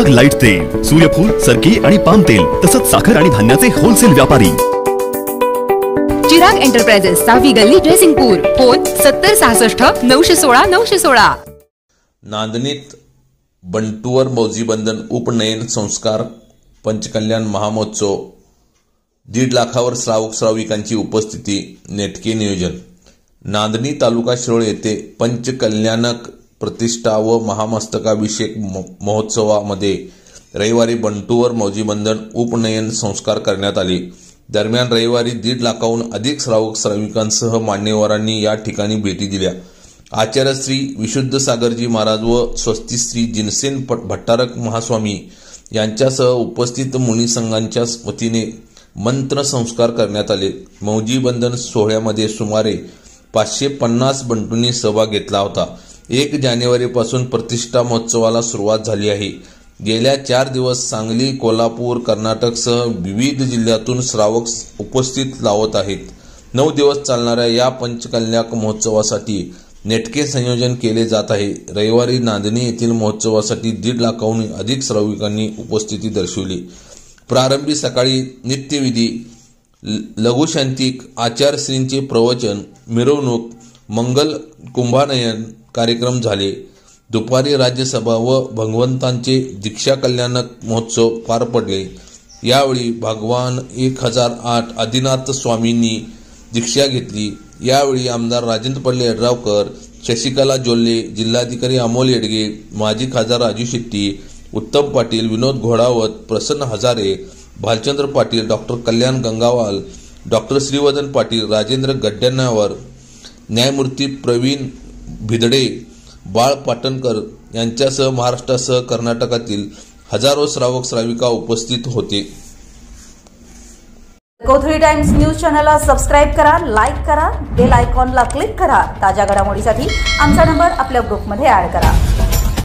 Chirag light तेल, सूर्यफूल, सरकी आणि पाम तेल तसंच साखर आणि धान्याचे होलसेल व्यापारी। चिराग एंटरप्राइजेस, 6वी गल्ली, ड्रेसिंगपूर। फोन 7066 916 916। नांदणीत बंटूवर मौजी बंधन उपनयन संस्कार पंचकल्याण महामहोत्सव 1.5 लाखावर श्रावक श्राविकांची उपस्थिती नेटके नियोजन। नांदणी तालुका शिरोळ येथे पंचकल्याणक प्रतिष्ठा व महामस्तकाभिषेक महोत्सवामध्ये रविवारी बंटूवर मौजी बंधन उपनयन संस्कार करण्यात आले। दरम्यान रविवारी 1.5 लाखाहून अधिक श्रावक श्राविकांसह मान्यवरांनी या ठिकाणी भेटी दिल्या। आचार्य श्री विशुद्ध सागरजी महाराज व स्वस्ती श्री जिनसेन भट्टारक महास्वामी यांच्यासह उपस्थित मुनी संघांच्या वतीने मंत्र संस्कार करण्यात आले। मौजी बंधन सोहळ्यामध्ये सुमारे 550 बंटूंनी सहभाग घेतला होता। 1 जानेवारीपासून प्रतिष्ठा महोत्सवाला सुरुवात झाली आहे। गेल्या 4 दिवस सांगली, कोल्हापूर, कर्नाटकसह विविध जिल्ह्यातून श्रावक उपस्थित लावत आहेत। 9 दिवस चालणाऱ्या या पंचकल्याण महोत्सवासाठी नेटके संयोजन केले जात आहे। रविवारी नांदणी येथील महोत्सवासाठी 1.5 लाखाहून अधिक श्राविकांनी उपस्थिती दर्शवली। प्रारंभी सकाळी नित्यविधी, लघुशांतिक, आचार्यश्रींचे प्रवचन, मिरवणूक, मंगल कुंभानयन कार्यक्रम झाले। दुपारी राज्यसभा व भगवंतांचे दीक्षा कल्याणक महोत्सव पार पडले। यावेळी भगवान 1008 आदिनाथ स्वामींनी दीक्षा घेतली। यावेळी आमदार राजेंद्र पल्ले यड्रावकर, शशिकला जोल्ले, जिल्हाधिकारी अमोल येडगे, माजी खासदार राजू शेट्टी, उत्तम पाटील, विनोद घोडावत, प्रसन्न हजारे, भालचंद्र पाटील, डॉक्टर कल्याण गंगावाल, डॉक्टर श्रीवर्धन पाटील, राजेंद्र गड्डण्यावर, न्यायमूर्ती प्रवीण भिदडे, बाळ पाटणकर यांच्यासह महाराष्ट्रासह कर्नाटकातील हजारो श्रावक श्राविका उपस्थित होते। कोथळी टाइम्स न्यूज चॅनलला सबस्क्राइब करा, लाईक करा, बेल आयकॉनला क्लिक करा। ताज्या घडामोडीसाठी आमचा नंबर आपल्या ग्रुपमध्ये ऍड करा।